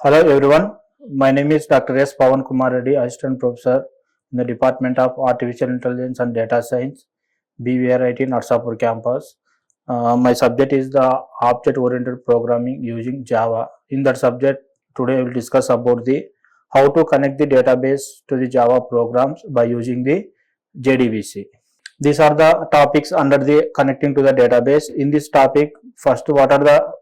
Hello everyone, my name is Dr. S. Pavan Kumar Reddy, Assistant Professor in the Department of Artificial Intelligence and Data Science, BVRIT, Narsapur campus. My subject is the Object-Oriented Programming using Java. In that subject, today we will discuss about the how to connect the database to the Java programs by using the JDBC. These are the topics under the connecting to the database. In this topic, first, what are the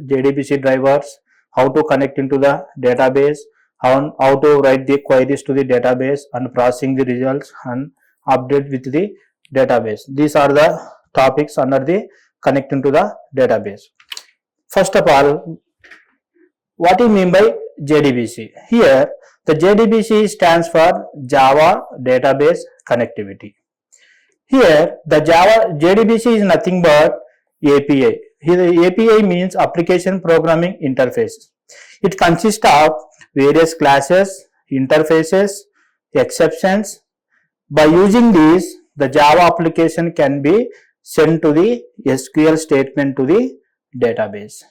JDBC drivers? How to connect into the database, how to write the queries to the database and processing the results and update with the database. These are the topics under the connecting to the database. First of all, what do you mean by JDBC? Here, the JDBC stands for Java Database Connectivity. Here, the Java JDBC is nothing but API. Here, the API means Application Programming Interface. It consists of various classes, interfaces, exceptions. By using these, the Java application can be sent to the SQL statement to the database.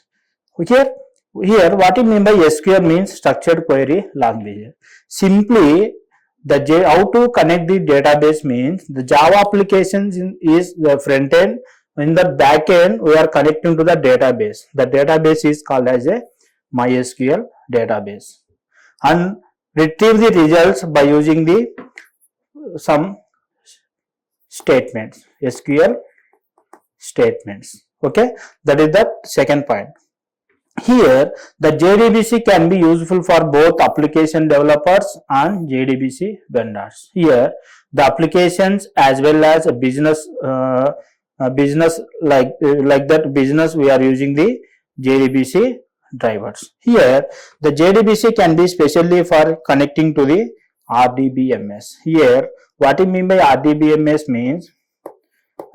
Here, what you mean by SQL means Structured Query Language. Simply, how to connect the database means the Java application is the front end. In the back end, we are connecting to the database. The database is called as a MySQL database and retrieve the results by using the some statements, SQL statements. Okay, that is the second point. Here, the JDBC can be useful for both application developers and JDBC vendors. Here, the applications as well as a business like that business, we are using the JDBC drivers. Here, the JDBC can be specially for connecting to the RDBMS. Here, what you mean by RDBMS means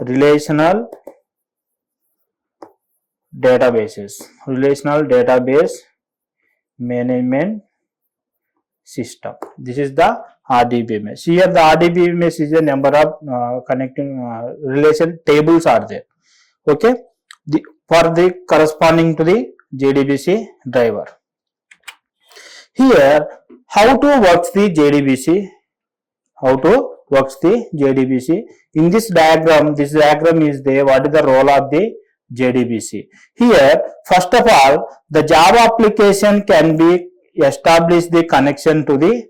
relational databases, relational database management system. This is the RDBMS. Here the RDBMS is a number of connecting relation tables are there. Okay, for the corresponding to the JDBC driver. Here, how to works the JDBC? How to works the JDBC? In this diagram is there. What is the role of the JDBC? Here, first of all, the Java application can be establish the connection to the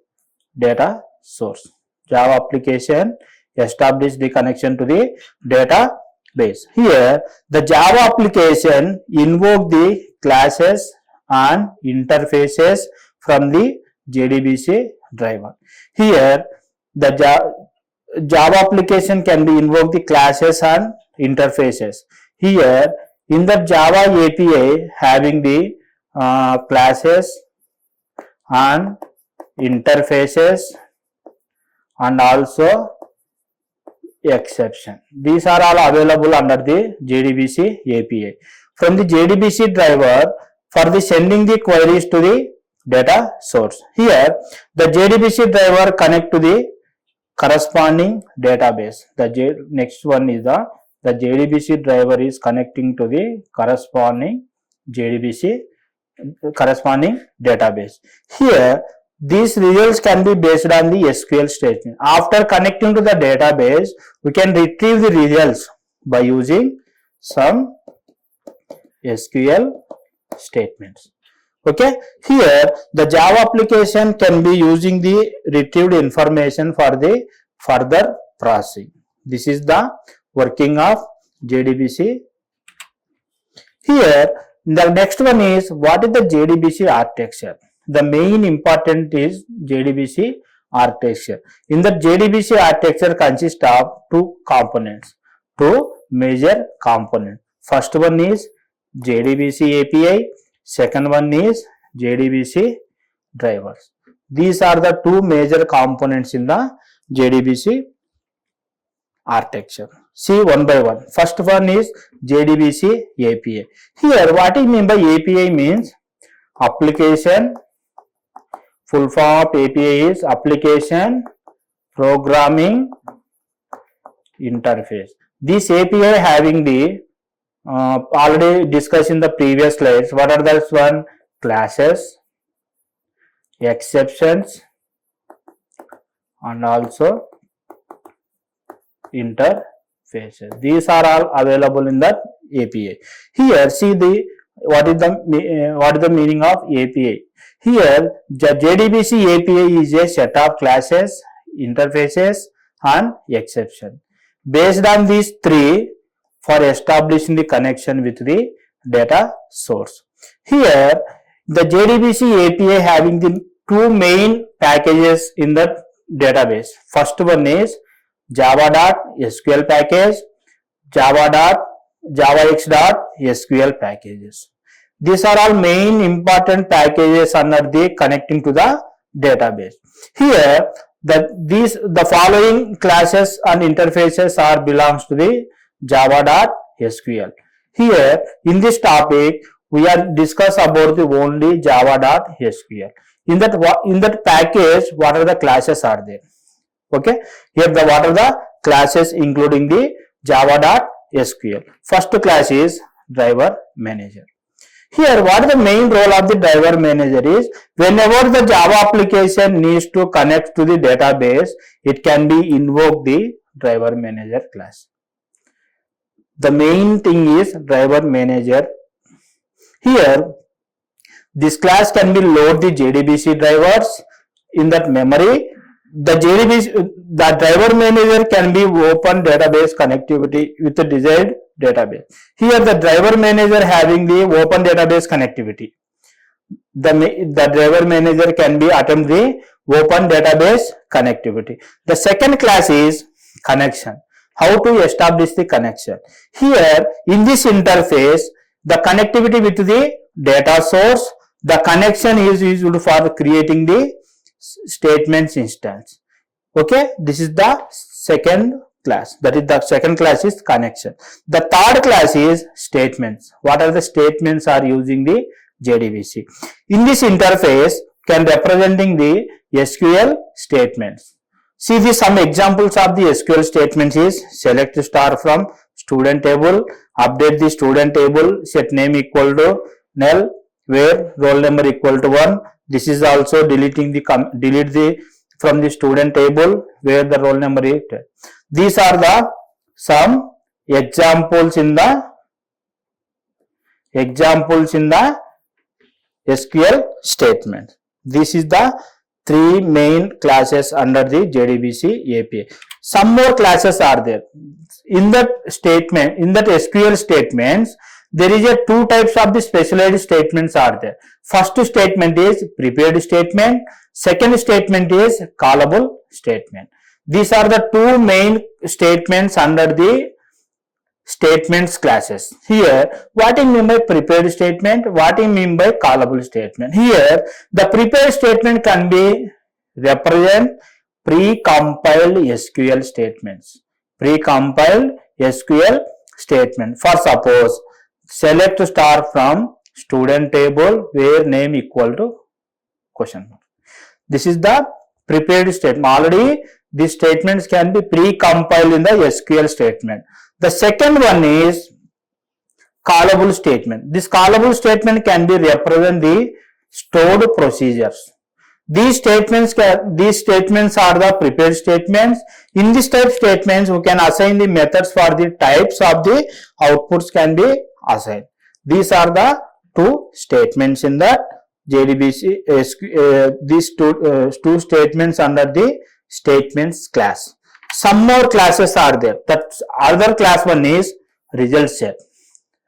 data source. Java application establish the connection to the database. Here, the Java application invoke the classes and interfaces from the JDBC driver. Here, the Java application can be invoke the classes and interfaces. Here, in the Java API having the classes and interfaces and also exception. These are all available under the JDBC API. From the JDBC driver for the sending the queries to the data source. Here, the JDBC driver connect to the corresponding database. The next one is the JDBC driver is connecting to the corresponding JDBC corresponding database. Here, these results can be based on the SQL statement. After connecting to the database, we can retrieve the results by using some SQL statements. Okay, here the Java application can be using the retrieved information for the further processing. This is the working of JDBC. Here, the next one is what is the JDBC architecture? The main important is JDBC architecture. In the JDBC architecture consists of two components, two major components. First one is JDBC API, second one is JDBC drivers. These are the two major components in the JDBC architecture. See one by one. First one is JDBC API. Here, what I mean by API means application. Full form of API is Application Programming Interface. This API having the already discussed in the previous slides. What are those one? Classes, exceptions and also interfaces. These are all available in that API. Here see the what is the meaning of API. Here the JDBC API is a set of classes, interfaces and exception. Based on these three, for establishing the connection with the data source. Here the JDBC API having the two main packages in the database. First one is java.sql package, javax.sql packages. These are all main important packages under the connecting to the database. Here the following classes and interfaces are belongs to the java.sql. Here in this topic we are discuss about the only java.sql. In that package, what are the classes are there? Okay, here what are the classes including the java.sql. First class is driver manager. Here what is the main role of the driver manager is, whenever the Java application needs to connect to the database, it can be invoke the driver manager class. The main thing is driver manager. Here this class can be load the JDBC drivers in that memory. The driver manager can be open database connectivity with the desired database. Here the driver manager having the open database connectivity. The driver manager can be attempt the open database connectivity. The second class is connection. How to establish the connection? Here in this interface, the connectivity with the data source, the connection is used for creating the statements instance. Okay, this is the second class. That is the second class is connection. The third class is statements. What are the statements are using the JDBC? In this interface can representing the SQL statements. See the some examples of the SQL statements is select star from student table, update the student table, set name equal to null, where roll number equal to 1. This is also delete the from the student table where the roll number is. These are the some examples in the SQL statement. This is the three main classes under the JDBC API. Some more classes are there. In that statement, in that SQL statements, there is a two types of the specialized statements are there. First statement is prepared statement. Second statement is callable statement. These are the two main statements under the statements classes. Here, what I mean by prepared statement, what I mean by callable statement. Here, the prepared statement can be represent pre-compiled SQL statements. Pre-compiled SQL statement. For suppose, select star from student table where name equal to question mark. This is the prepared statement. Already these statements can be pre-compiled in the SQL statement. The second one is callable statement. This callable statement can be represent the stored procedures. These statements are the prepared statements. In this type statements, we can assign the methods for the types of the outputs can be assigned. These are the two statements in the JDBC. These two statements under the statements class. Some more classes are there. That other class one is result set.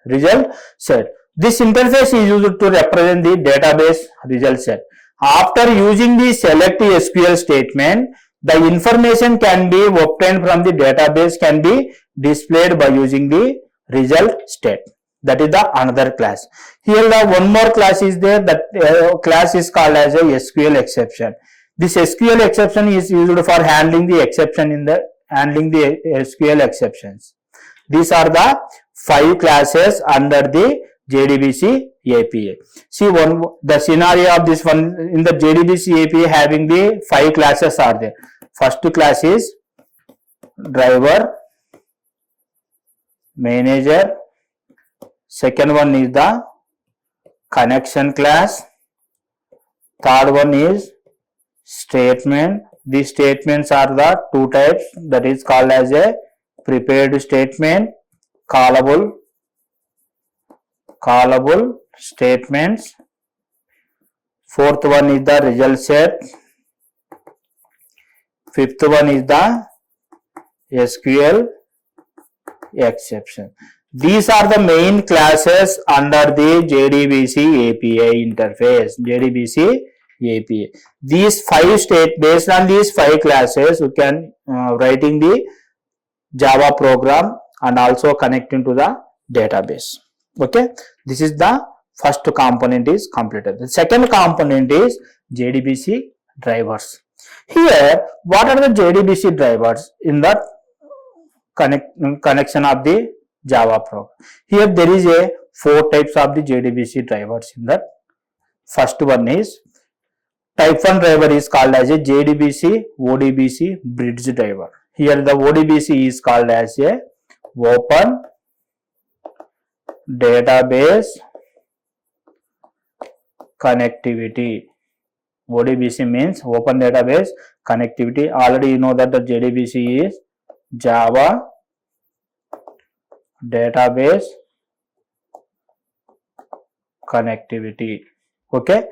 Result set. This interface is used to represent the database result set. After using the select SQL statement, the information can be obtained from the database can be displayed by using the result state. That is the another class. Here the one more class is there. That class is called as a SQL exception. This SQL exception is used for handling the exception in the SQL exceptions. These are the 5 classes under the JDBC API. See the scenario of this one in the JDBC API having the 5 classes are there. First class is driver manager. Second one is the connection class. Third one is statement. These statements are the two types, that is called as a prepared statement, callable statements. Fourth one is the result set. Fifth one is the SQL exception. These are the main classes under the JDBC API interface. JDBC API. These five based on these five classes, you can writing the Java program and also connecting to the database. Okay, this is the first component is completed. The second component is JDBC drivers. Here, what are the JDBC drivers in the connection of the Java program? Here there is a four types of the JDBC drivers in that. First one is type 1 driver is called as a JDBC ODBC bridge driver. Here the ODBC is called as a open database connectivity. ODBC means open database connectivity. Already you know that the JDBC is Java database connectivity. Okay.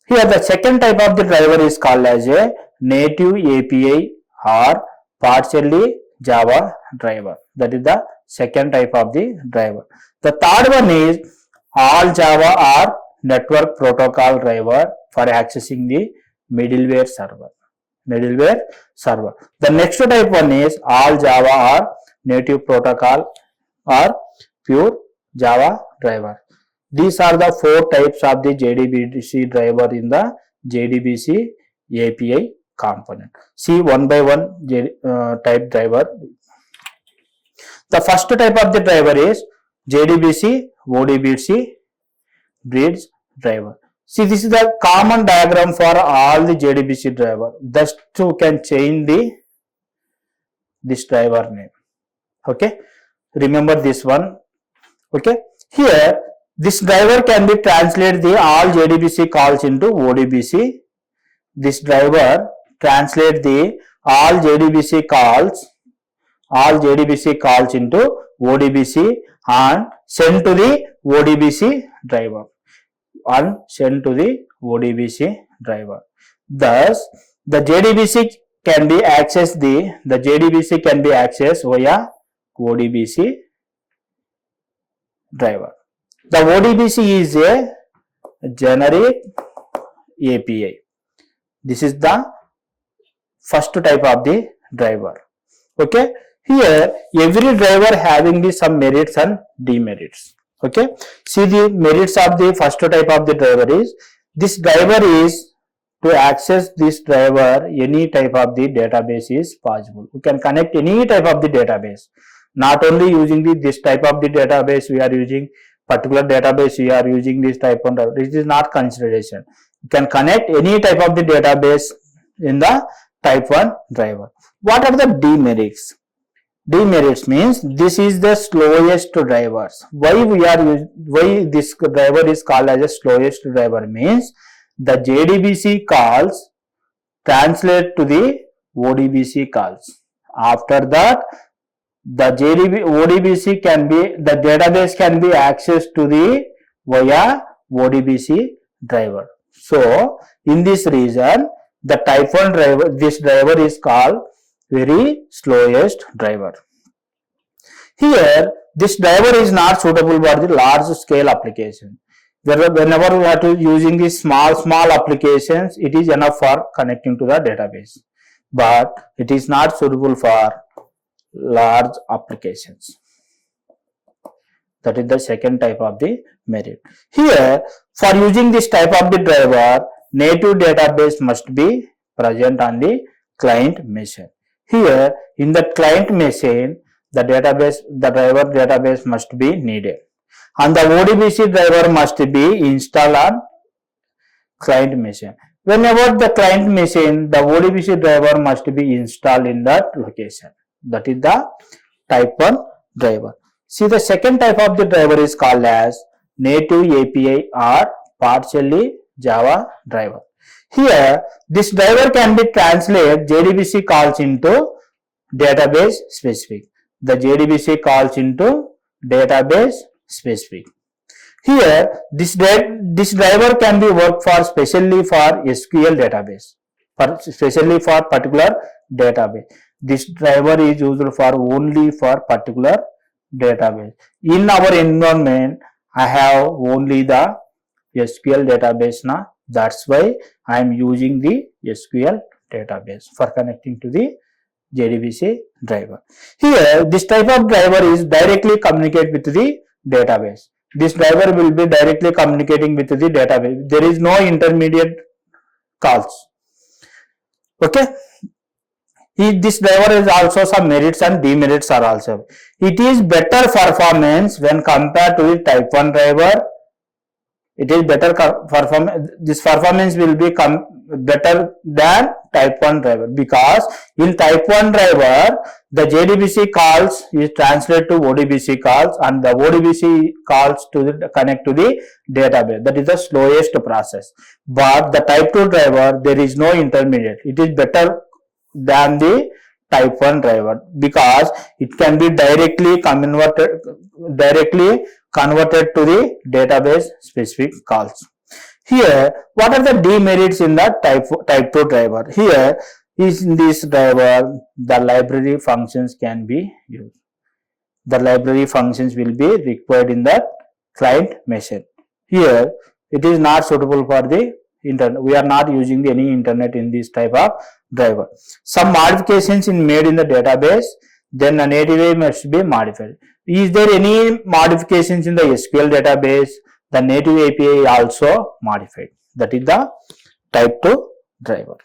Here the second type of the driver is called as a native API or partially Java driver. That is the second type of the driver. The third one is all Java or network protocol driver for accessing the middleware server. The next type one is all Java or native protocol or pure Java driver. These are the four types of the JDBC driver in the JDBC API component. See one by one type driver. The first type of the driver is JDBC ODBC bridge driver. See, this is the common diagram for all the JDBC driver. Just you can change this driver name. Okay, remember this one. Okay, here this driver can be translated the all JDBC calls into ODBC. This driver translate the all JDBC calls into ODBC and send to the ODBC driver. Thus, the JDBC can be accessed via ODBC driver. The ODBC is a generic API. This is the first type of the driver. Okay. Here, every driver having some merits and demerits. Okay. See, the merits of the first type of the driver is, this driver is to access this driver, any type of the database is possible. You can connect any type of the database. Not only using this type of the database, we are using particular database, we are using this type of driver. This is not consideration. You can connect any type of the database in the type 1 driver. What are the demerits? Demerits means this is the slowest drivers. Why this driver is called as a slowest driver means the JDBC calls translate to the ODBC calls. After that, the ODBC can be, the database can be accessed to the via ODBC driver. So, in this reason, the type 1 driver, this driver is called very slowest driver. Here, this driver is not suitable for the large scale application. Whenever we are using these small applications, it is enough for connecting to the database. But it is not suitable for large applications. That is the second type of the merit. Here, for using this type of the driver, native database must be present on the client machine. Here, in the client machine, the driver database must be needed. And the ODBC driver must be installed on client machine. Whenever the client machine, the ODBC driver must be installed in that location. That is the type 1 driver. See, the second type of the driver is called as native API or partially Java driver. Here, this driver can be translated JDBC calls into database specific. The JDBC calls into database specific. Here, this driver can be worked for specially for SQL database, especially for particular database. This driver is used for only for particular database. In our environment, I have only the SQL database now. That's why I am using the SQL database for connecting to the JDBC driver. Here, this type of driver is directly communicate with the database. This driver will be directly communicating with the database. There is no intermediate calls. Okay. This driver is also some merits and demerits are also. It is better performance when compared to the type 1 driver. It is better performance. This performance will be better than type 1 driver, because in type 1 driver the JDBC calls is translated to ODBC calls, and the ODBC calls to connect to the database. That is the slowest process. But the type 2 driver, there is no intermediate. It is better than the type 1 driver because it can be directly converted to the database specific calls. Here, what are the demerits in the type 2 driver? Here is in this driver, the library functions can be used. The library functions will be required in the client machine. Here, it is not suitable for the internet. We are not using any internet in this type of driver. Some modifications made in the database, then a native way must be modified. Is there any modifications in the SQL database? The native API also modified. That is the type 2 driver.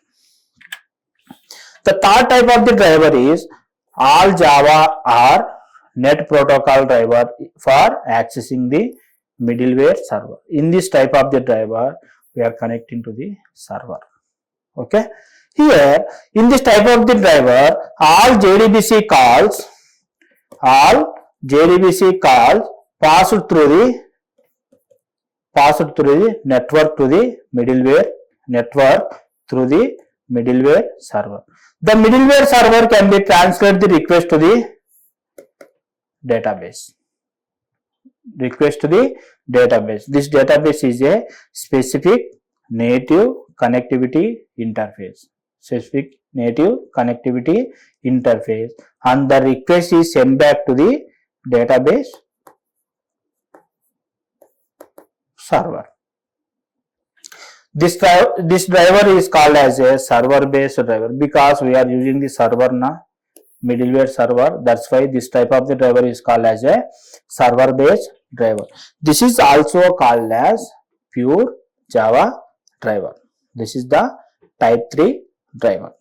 The third type of the driver is all Java or net protocol driver for accessing the middleware server. In this type of the driver, we are connecting to the server. Okay. Here, in this type of the driver, all JDBC calls passed through the network to the middleware server. The middleware server can be transferred the request to the database. This database is a specific native connectivity interface. And the request is sent back to the database server. This driver is called as a server based driver because we are using the server na middleware server. That's why this type of the driver is called as a server based driver. This is also called as pure Java driver. This is the type 3 driver.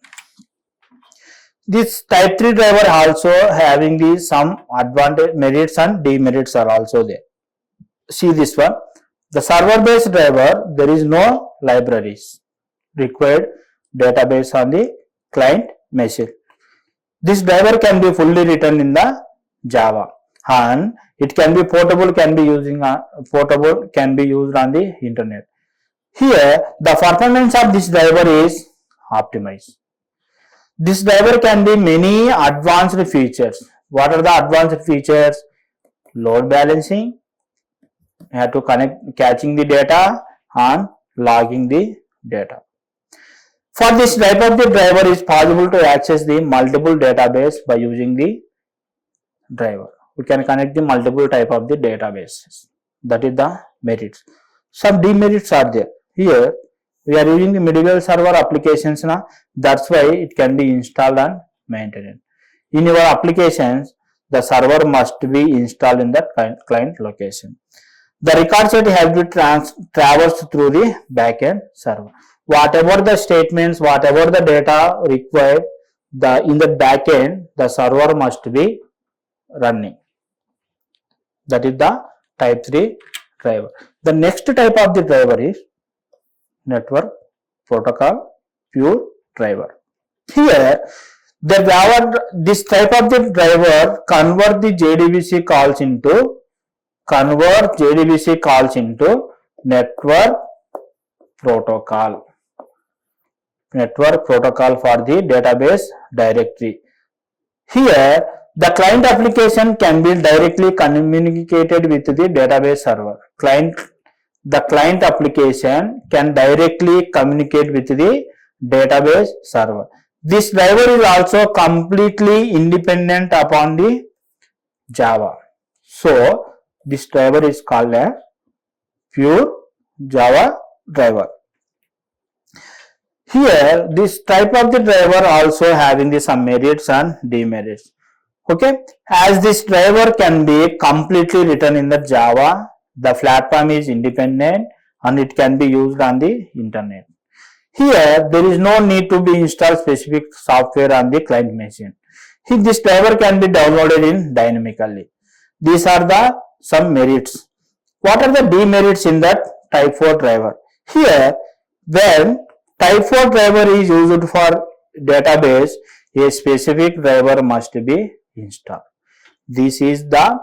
This type 3 driver also having some advantage, merits and demerits are also there. See this one. The server based driver, there is no libraries required database on the client machine. This driver can be fully written in the Java and it can be portable, can be used on the internet. Here, the performance of this driver is optimized. This driver can be many advanced features. What are the advanced features? Load balancing, you have to catching the data and logging the data. For this type of the driver, is possible to access the multiple database by using the driver. We can connect the multiple type of the databases. That is the merits. Some demerits are there. Here, we are using the middleware server applications now. That's why it can be installed and maintained. In your applications, the server must be installed in the client location. The record set has to be traversed through the backend server. Whatever the statements, whatever the data required, in the backend, the server must be running. That is the type 3 driver. The next type of the driver is network protocol pure driver. Here, this type of the driver convert JDBC calls into network protocol. network protocol for the database directory. Here, the client application can be directly communicated with the database server. The client application can directly communicate with the database server. This driver is also completely independent upon the Java. So, this driver is called a pure Java driver. Here, this type of the driver also having the some merits and demerits. Okay, as this driver can be completely written in the Java, the platform is independent and it can be used on the internet. Here, there is no need to be installed specific software on the client machine. This driver can be downloaded in dynamically. These are the some merits. What are the demerits in that type 4 driver? Here, when type 4 driver is used for database, a specific driver must be installed. This is the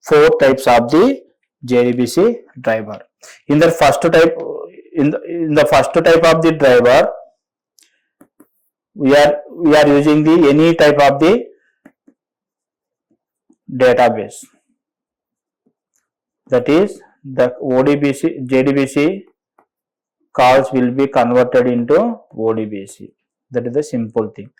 4 types of the JDBC driver. In the first type, in the first type of the driver, we are using the any type of the database. That is, the JDBC calls will be converted into ODBC. That is the simple thing.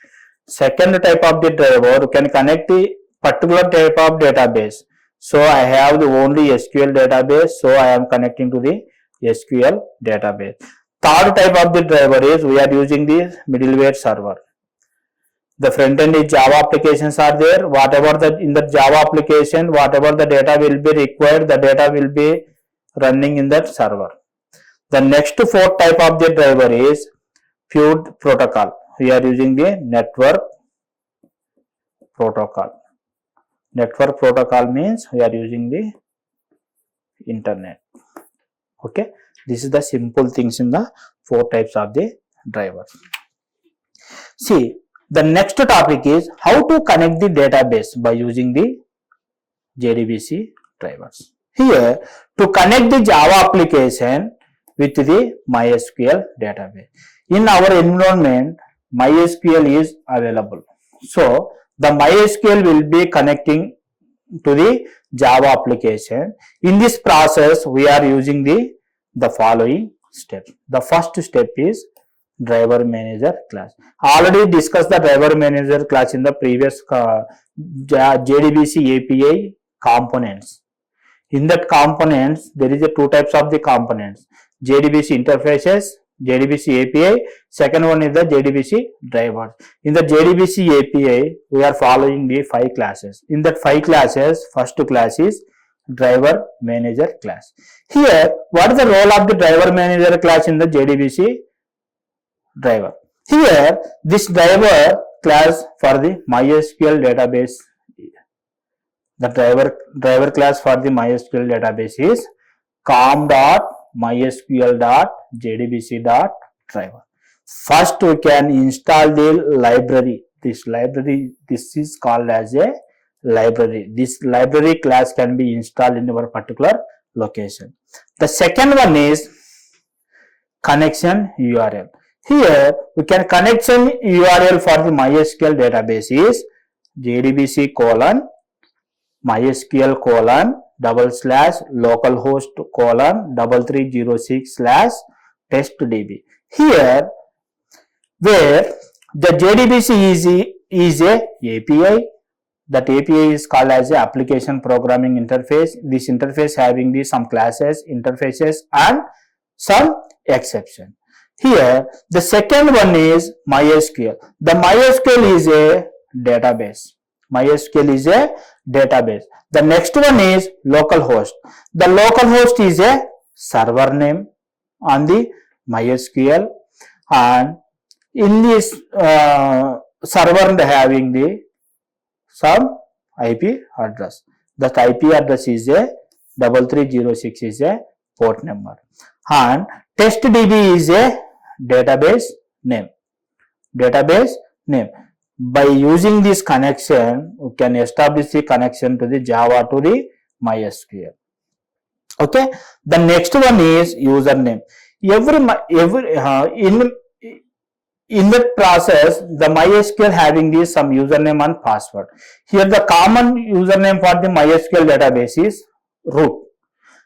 Second type of the driver can connect the particular type of database. So I have the only SQL database, so I am connecting to the SQL database. Third type of the driver is we are using the middleware server. The front end is Java applications are there. Whatever in the Java application, whatever the data will be required, the data will be running in that server. The next 4th type of the driver is pure protocol. We are using the network protocol. Network protocol means we are using the internet. Okay, this is the simple things in the 4 types of the drivers. See, the next topic is how to connect the database by using the JDBC drivers. Here, to connect the Java application with the MySQL database. In our environment, MySQL is available. So, the MySQL will be connecting to the Java application. In this process, we are using the following steps. The first step is driver manager class. Already discussed the driver manager class in the previous JDBC API components. In that components, there is a 2 types of the components. JDBC interfaces, JDBC API, second one is the JDBC drivers. In the JDBC API, we are following the 5 classes. In that 5 classes, first class is driver manager class. Here, what is the role of the driver manager class in the JDBC driver? Here, this driver class for the MySQL database, the driver class for the MySQL database is com.mysql.jdbc.driver. First, we can install the library. This is called as a library. This library class can be installed in our particular location. The second one is connection URL. Here, we can connection URL for the MySQL database is JDBC MySQL /localhost:3306/testdb. Here, where the JDBC is a API. That API is called as a application programming interface. This interface having some classes, interfaces and some exception. Here, the second one is MySQL. The MySQL is a database. MySQL is a database. The next one is localhost. The localhost is a server name on the MySQL, and in this server having some IP address. That IP address is a 3306 is a port number, and testdb is a database name. By using this connection, we can establish the connection to the Java to the MySQL. Okay. The next one is username. in that process, the MySQL having this some username and password. Here the common username for the MySQL database is root.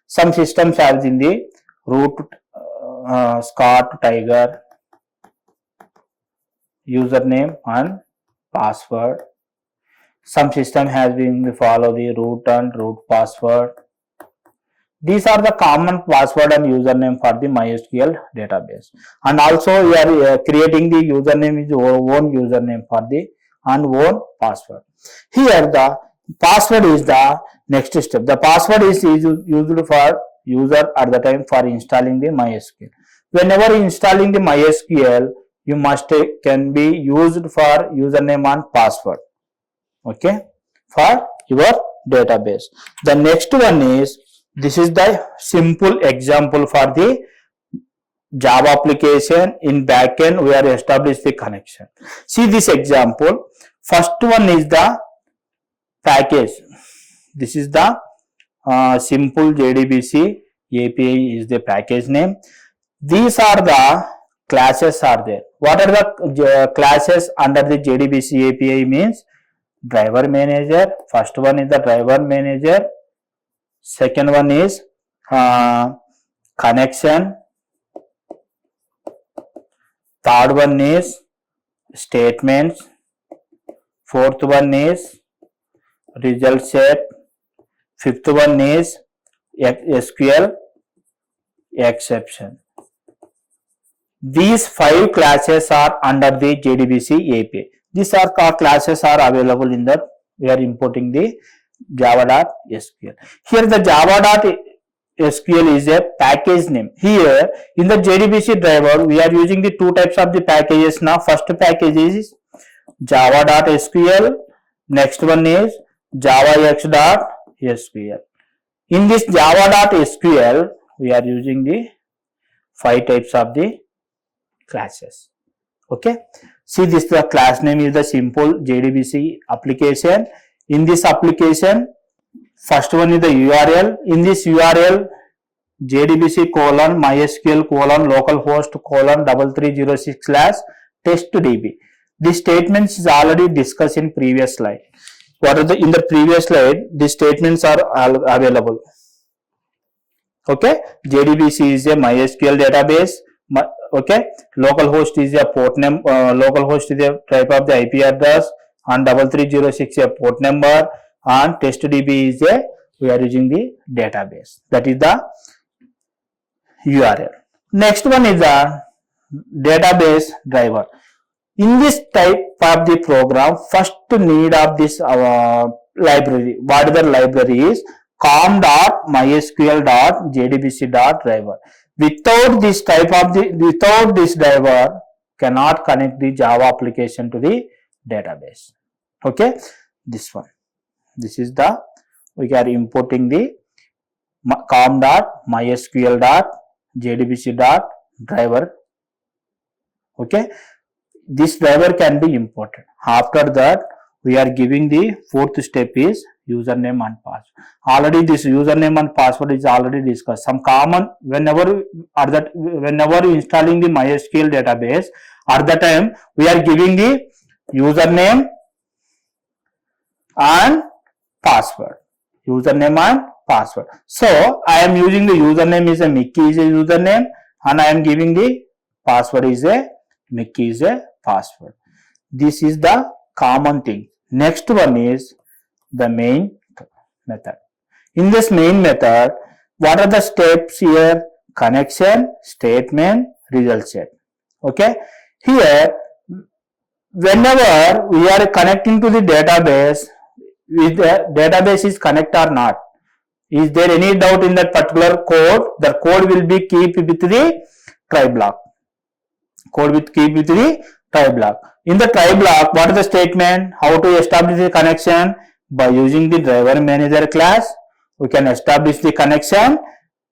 Some systems have in the root Scott Tiger username and password. Some system has been follow the root and root password. These are the common password and username for the MySQL database. And also we are creating the username is own username for the and own password. Here the password is the next step. The password is used for user at the time for installing the MySQL. Whenever installing the MySQL, you must can be used for username and password. Okay, for your database. The next one is, this is the simple example for the Java application. In backend we are establish the connection. See this example. First one is the package. This is the simple JDBC API is the package name. These are the classes are there. What are the classes under the JDBC API means? Driver manager. First one is the driver manager. Second one is connection. Third one is statements. Fourth one is result set. Fifth one is SQL exception. These 5 classes are under the JDBC API. These are classes are available in the, we are importing the java.sql. Here the java.sql is a package name. Here in the JDBC driver we are using the 2 types of the packages now. First package is java.sql. Next one is javax.sql. In this java.sql we are using the 5 types of the classes. Okay, see this the class name is the simple JDBC application. In this application, first one is the URL. In this URL, JDBC colon MySQL colon localhost colon 3306/testdb. This statement is already discussed in previous slide. What are the in the previous slide? These statements are available. Okay, JDBC is a MySQL database. Okay, localhost is a port name. Localhost is a type of the IP address, and 3306 a port number, and testdb is a we are using the database. That is the URL. Next one is the database driver. In this type of the program, first need of this library. What the library is? com.mysql.jdbc.driver. Without this type of the without this driver cannot connect the Java application to the database. Okay, this one. This is the we are importing the com.mysql.jdbc.driver. Okay, this driver can be imported. After that, we are giving the 4th step is username and password. Already this username and password is already discussed. Some common whenever installing the MySQL database, at the time we are giving the username and password. Username and password. So I am using the username is a Mickey is a username, and I am giving the password is a Mickey is a password. This is the common thing. Next one is the main method. In this main method, what are the steps here? Connection, statement, result set. Okay. Here, whenever we are connecting to the database, is the database is connect or not? Is there any doubt in that particular code? The code will be keep with the try block. Code will keep with the try block. In the try block, what is the statement? How to establish the connection? By using the driver manager class, we can establish the connection,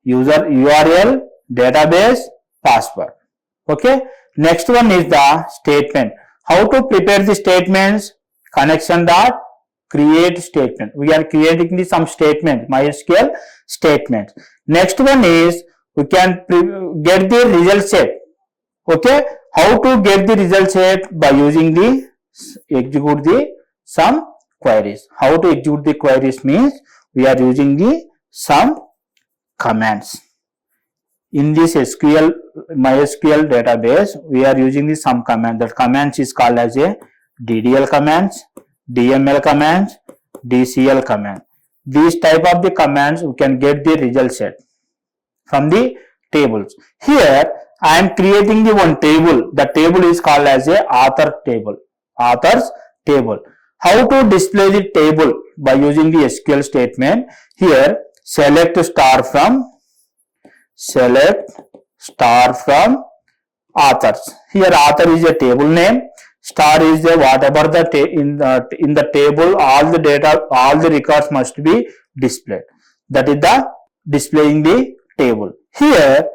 user URL, database, password. Okay. Next one is the statement. How to prepare the statements? Connection dot create statement. We are creating some statement, MySQL statement. Next one is we can get the result set. Okay. How to get the result set? By using the execute the some queries. How to execute the queries means we are using the some commands. In this MySQL database, we are using the some command. That commands is called as a DDL commands, DML commands, DCL command. These type of the commands we can get the result set from the tables. Here I am creating the one table. The table is called as a author table. Authors table. How to display the table? By using the SQL statement. Here select star from authors. Here author is a table name. Star is the whatever the in the table, all the data, all the records must be displayed. That is the displaying the table. Here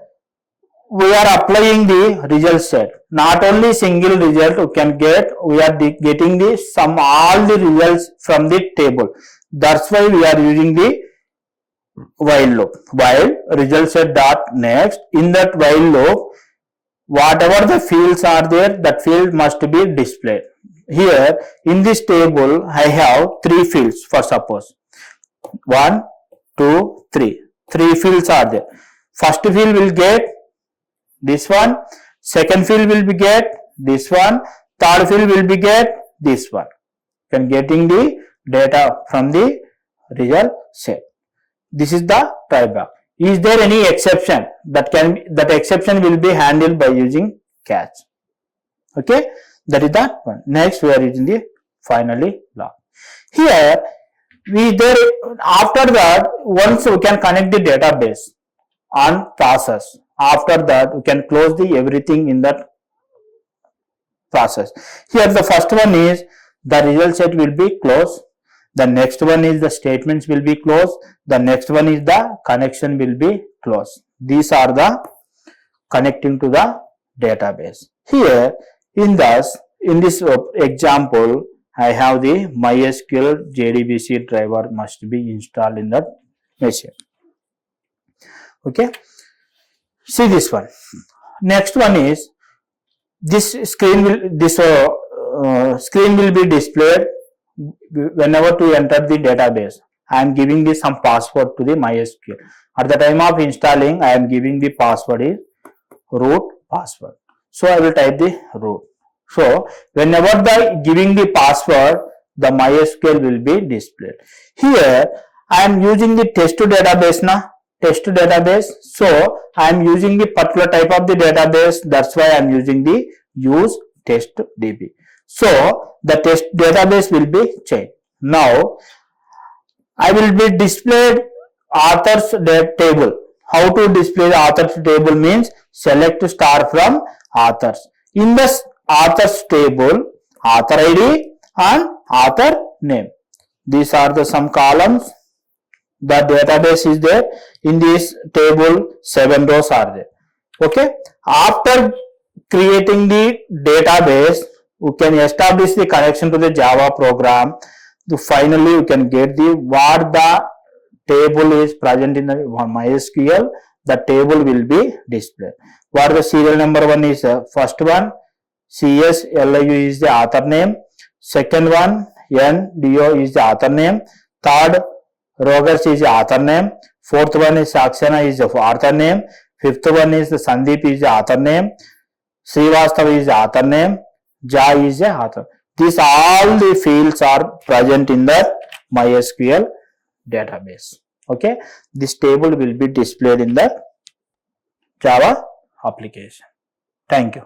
we are applying the result set. Not only single result we can get, we are getting the all the results from the table. That's why we are using the while loop. While result set dot next, in that while loop, whatever the fields are there, that field must be displayed. Here in this table I have three fields for suppose 1, 2, 3. Three fields are there. First field will get this one, second field will be get this one, third field will be get this one. You can getting the data from the result set. This is the tryback. Is there any exception? That exception will be handled by using catch. Okay, that is that one. Next we are using the finally log. Here after that, once we can connect the database on process. After that we can close the everything in that process. Here the first one is the result set will be closed. The next one is the statements will be closed. The next one is the connection will be closed. These are the connecting to the database. Here in this example, I have the MySQL JDBC driver must be installed in that machine. Okay. See this one. Next one is this screen will be displayed whenever to enter the database. I am giving this some password to the MySQL. At the time of installing, I am giving the password is root password. So I will type the root. So whenever giving the password, the MySQL will be displayed. Here I am using the test database now. Test database. So I am using the particular type of the database. That's why I am using the use test DB. So the test database will be changed. Now I will be displayed authors table. How to display the authors table means select star from authors. In the authors table, author ID and author name. These are the some columns. The database is there. In this table 7 rows are there. Okay. After creating the database, we can establish the connection to the Java program. Finally you can get the what the table is present in the MySQL. The table will be displayed. What the serial number one is first one, CSLIU is the author name. Second one, NDO is the author name. Third, Rogers is the author name. Fourth one is Saxena is the author name. Fifth one is the Sandeep is the author name. Srivastava is the author name. Jai is the author. These all the fields are present in the MySQL database. Okay, this table will be displayed in the Java application. Thank you.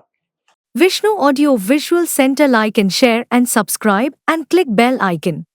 Vishnu Audio Visual Center, like and share and subscribe and click bell icon.